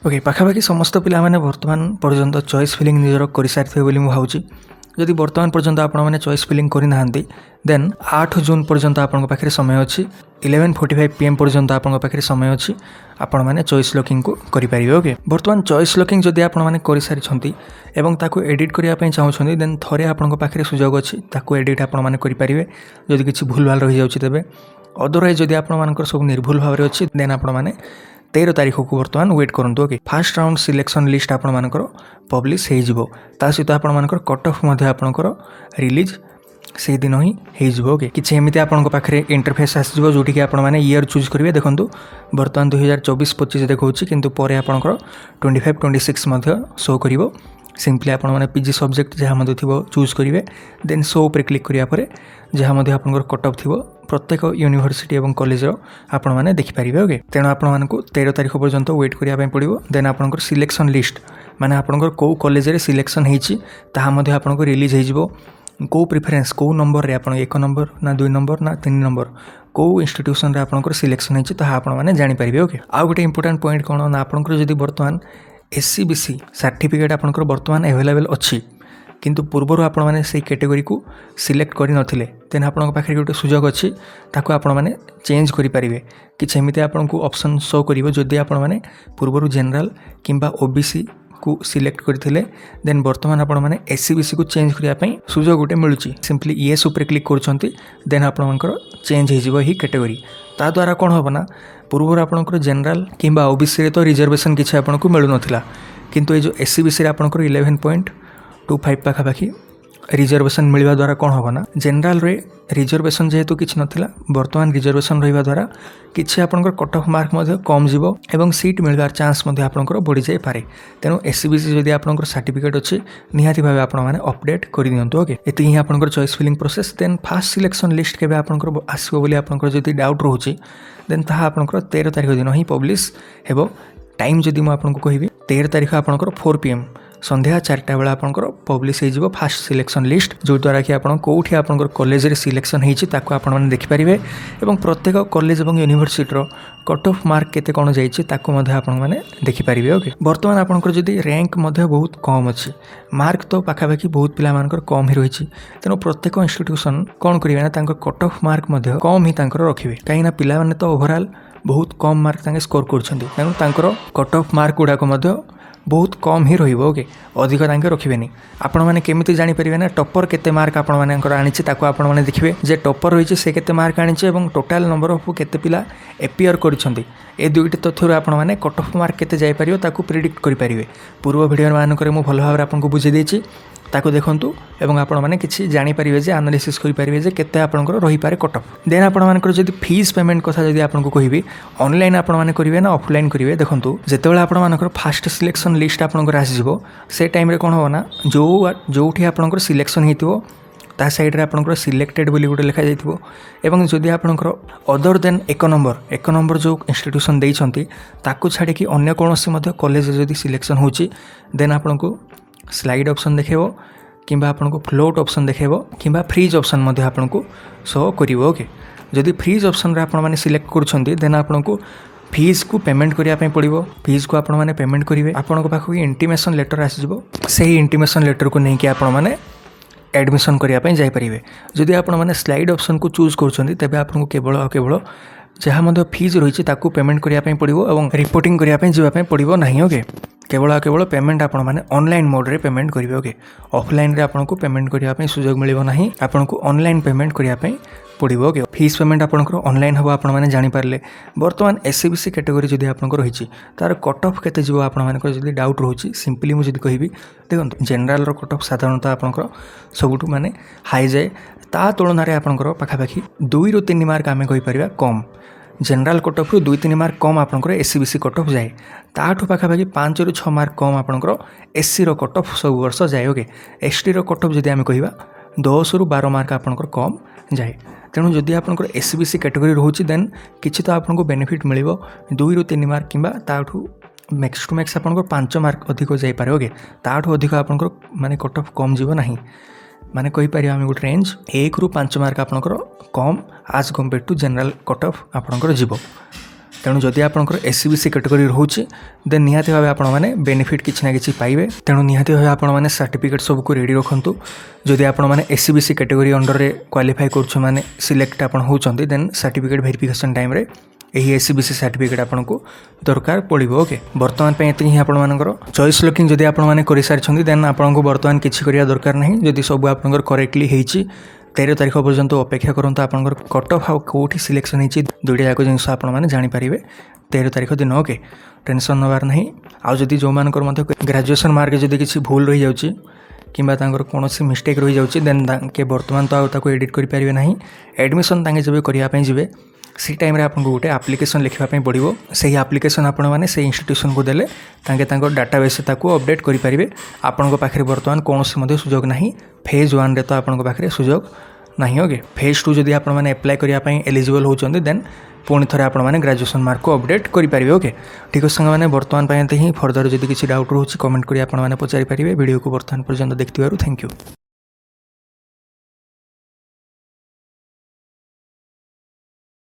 Okay पाखापाखि समस्त पिला माने वर्तमान पर्यंत चॉइस फिलिंग निजर कर सारी बोली मुझे जदि वर्तमान पर्यंत आपण मैंने चॉइस फिलिंग करना देन 8 जून पर्यंत आपण पाखे समय अच्छी 11:45 PM पर्यंत आपण पाखे समय अच्छी आपण मैंने चॉइस लॉकिंग को करें। ओके वर्तमान चॉइस लॉकिंग जदि आपण मैंने कर सारी एवं ताकू एडिट करने चाहूँगी देन थोड़े आपण पाखे सुजोग अच्छी ताकू एडिट आपण मैंने करेंगे जदि किसी भूल भाल रही जाऊँगी तेज अदरवाइज जदि आपण सब निर्भुल भाव में अच्छी देन आपण मैंने 13 तारीख को बर्तमान वेट करूँ। Okay fast round selection list आपण मानकर पब्लिश हो सहित आपण मानकर कट ऑफ आपणकर रिलीज से दिन ही हो। ओके किसी एमती आपण पाखे इंटरफेस आसो जोटि आपण मैंने ईयर चूज करेंगे देखो बर्तमान 2024-25 देखा किंतु पर आपणकर 25-26 शो कर सिंपली आपण मैंने पीजी सब्जेक्ट जहाँ थी चूज करेंगे देन शो पर क्लिक करापर जहाँ आपंकर कट ऑफ थी प्रत्येक यूनिवर्सिटी और कॉलेज आपण मैंने देखिपारे। ओके तेणु आपण 13 तारीख पर्यंत वेट करने पड़ो देन आपंकर सिलेक्शन लिस्ट माने आपंकर कौ कॉलेज रे सिलेक्शन होती आपको रिलीज हो कौ प्रिफरेन्स कौ नंबर रे आपण 1 नंबर ना 2 नंबर ना 3 नंबर कौ इंस्टीट्यूशन रे आपंकर सिलेक्शन होती आपण मैंने जानीपारे। ओके आउ गोटे इंपोर्टेंट पॉइंट कौन ना आपंकर जदि बर्तमान SCBC सर्टिफिकेट आपंकर बर्तमान अवेलेबल अच्छी किंतु पूर्वर आपण मैंने से कैटेगरी को सिलेक्ट कर नथिले देन आपण पाखे गोटे सुजोग अच्छी ताको आपण मैंने चेंज करेंगे कि एमती आपन को ऑप्शन शो कर जदि आपण मैंने पूर्वर जनरल किंबा OBC को सिलेक्ट करथिले देन बर्तमान आपण मैंने SCBC को चेंज करने सुजोग गोटे मिलूँ सिंपली येस उपर क्लिक कर देन आपणकर चेंज हो ही कैटेगरी ता द्वारा कौन हम ना पूर्वर आपणकर जनरल किंबा OBC रे तो रिजर्वेशन किसी आपको मिलू नाला किंतु ये जो SCBC रे आपणकर 11.25 पाखापाखि रिजर्वेशन मिलवा द्वारा कौन हम ना जनरल रे रिजर्वेशन जेहेतु किसी नाला बर्तमान रिजर्वेशन रहा द्वारा किसी आपंकर कट ऑफ मार्क कम जीव एवं सीट मिलवार चांस आपंकर बढ़ी जाए पारे तेणु SCBC जदि आपंकर सर्टिफिकेट अच्छी निहाती भाव आपण मैंने अपडेट कर दिंतु। ओके ये ही आपंकर choice filling process then fast selection list के आपंकर आसो बोली आपंकर जदि डाउट रोचे देन ताहा आपंकर 13 तारीख दिन ही पब्लिश हेबो टाइम जदि मुझे आपको कहि 13 तारीख आपंकर 4 PM संध्या 4टा बेला आपंकर पब्लिश हो फास्ट सिलेक्शन लिस्ट जो द्वारा कि आप कौटी आपंकर कॉलेज रे सिलेक्शन होती आपण मैंने देखिपारे और प्रत्येक कॉलेज और यूनिवर्सिटी कट ऑफ मार्क केते कौन जाइए आपण मैंने देखिपारे। ओके बर्तमान आपंकर जदि रैंक बहुत कम अच्छी मार्क तो पाखापाखि बहुत पिला मानकर कम ही रही तेणु प्रत्येक इंस्टीट्यूशन कौन करेंगे ना कट ऑफ मार्क कम ही रखिए कहीं पिला माने तो ओवरऑल बहुत कम मार्क स्कोर कर कट ऑफ मार्क गुड़ाक बहुत कम ही रही। ओके अधिक रखिए आपण मैंने केमी जानीपारे ना टॉपर केते मार्क आपण मानकर आनी आपण मैंने देखिए जे टॉपर रही से केते मार्क आनी टोटाल नंबर ऑफ केते पिला एपियर करिसेंती ए दुईटी तथ्य आपण मैंने कट ऑफ मार्क केते जाई परियो ताकू प्रेडिक्ट करि परिबे पूर्व वीडियो मानकर मु भल भाव आपनको बुझे देछि ताको देखंतु एवं आपण मैंने किछि जानी परिबे जे एनालिसिस करि परिबे जे केते आपनकर रही पारे कट ऑफ देन आपण मानकर जदि फीस पेमेंट कथा जदि आपनको कहिबे ऑनलाइन आपण माने करिवे ना ऑफलाइन करिवे देखंतु जेतेबेले आपण मानकर फास्ट सिलेक्शन लिस्ट आपनकर आसीजो से टाइम रे कोन हो ना जोठी आपनकर सिलेक्शन हेतिवो ता साइड रे आपनकर सिलेक्टेड बोली गोटे लिखा जाइथिवो एवं जदि आपनकर अदर देन एक नंबर जो इंस्टीट्यूशन देइछंती ताकू छाडी कि अन्य कोनोसी मध्ये कॉलेज जदि सिलेक्शन होची देन आपनको स्लाइड ऑप्शन देखेबो किंबा आपनको फ्लोट ऑप्शन देखेबो किंबा फ्रीज ऑप्शन मध्ये आपनको शो करिवो। ओके जदि फ्रीज ऑप्शन रे आपण माने सिलेक्ट करछंती देन आपनको फीस को पेमेंट करिया पे पड़िबो फीस को आपण माने पेमेंट करिवे आपनको पाखो इंटीमेशन लेटर आसीजो सेही इंटीमेशन लेटर को नै कि आपण माने एडमिशन करिया पे जाई परिबे जदि आपण माने स्लाइड ऑप्शन को चूज करछंती तबे आपनको केवल जहाँ मध्य फीज रही ताकू पेमेंट करने पड़ो और रिपोर्टिंग करने जावाई पड़ो ना। ओके केवल पेमेंट आपण मैंने ऑनलाइन मोड रे पेमेंट करेंगे। ओके ऑफलाइन रे आपको पेमेंट करने सुजोग मिलिबो नाही आपको ऑनलाइन पेमेंट करने पड़ो। ओके फीस पेमेंट आपंकर ऑनलाइन हम आप जानीपारे बर्तमान SCBC कैटेगरी जदि आपंकर रही तार कट ऑफ केते जीव आपण मानकर जदि डाउट रोची सिंपली मुझे कहबी देखो जनरल रो कट ऑफ साधारणतः आपंकर सबुठ माने हाई जाए ता तुलन आपंकर पाखापाखि 2 ରୁ 3 मार्क आम कहीपर कम जनरल कट ऑफ 2-3 मार्क कम आपंकर SCBC कट ऑफ जाए ताठू पाखापाखि 5 ରୁ 6 मार्क कम आपंकर SC रो कट ऑफ सब वर्ष जाए। ओके ST रो कट ऑफ जदि आम कहिबा 10 ରୁ 12 मार्क आपंकर कम जाए तेणु जदि आपंकर SCBC कैटेगरी रोची देन किछि तो आपको बेनिफिट मिलिबो 2 ରୁ 3 मार्क किंबा ताठू मैक्स टू मैक्स आपंकर 5 मार्क अधिक जाई पारे। ओके ताठू अधिक आपंकर माने कट ऑफ कम जीवो नाही माने कहि पारि आमे गोटे रेंज 1 ରୁ 5 मार्क आपंकर कम आज compare to general cut off आपंकर जीवो तेणु जदि आपंकर एससीबीसी कैटेगरी रोचे देन निहाती भाव आपण मैंने बेनिफिट किसी ना कि पाइबे। तेणु निहाती भाव आपण मैंने सर्टिफिकेट सबको रेडी रखुँ। जदि आपण मैंने एससीबीसी कैटेगरी अंडर रे क्वालिफाई करुछ माने सिलेक्ट आपण होचंती देन सर्टिफिकेट वेरिफिकेशन टाइम रे यही एससीबीसी सर्टिफिकेट आपन को दरकार पड़ो। ओके बर्तमान पे एति ही आपण मानकर चॉइस लॉकिंग जदि आपण माने करि सारिछंती देन आपण को बर्तमान किछि करिया दरकार नहीं। जदि सब आपनकर करेक्टली हेछि 13 तारिख पर्यंत अपेक्षा करंतु आपनकर कट ऑफ कोठी सिलेक्शन हेछि दुईटा जाक जिनस आपण माने जानि पारिबे 13 तारिख दिन। ओके टेंशन नबार नहीं। आ जदि जो मानकर मते ग्रेजुएशन मार्क जदि किछि भूल रहि जाउछि किंबा तांकर कोनोसी मिस्टेक रहि जाउछि देन के बर्तमान तो ताको एडिट करि पारिबे नहीं। एडमिशन तांगे जबे करिया पय जिवे सी टाइम रे आपको गोटे एप्लिकेशन लिखापी पड़ो। से एप्लिकेशन आपण मैंने से इंस्टीट्यूशन को देले डाटाबेस ताको अपडेट करें। आपण पाखे बर्तमान कौन सुजोग ना फेज 1 रे तो आपण पाखे सुजोग ना। ओके फेज 2 जदि आपण मैंने एप्लाय करने एलिजिबल होचंदी देन पुणी थे आपण मैंने ग्रेजुएशन मार्क को अपडेट करेंगे। ओके ठीक है मैंने बर्तमान ही फर्दर जदि किसी डाउट रोचे कमेंट कर पचारि पारे। वीडियो को बर्तमान पर्यंत देखिथिबारु थैंक यू।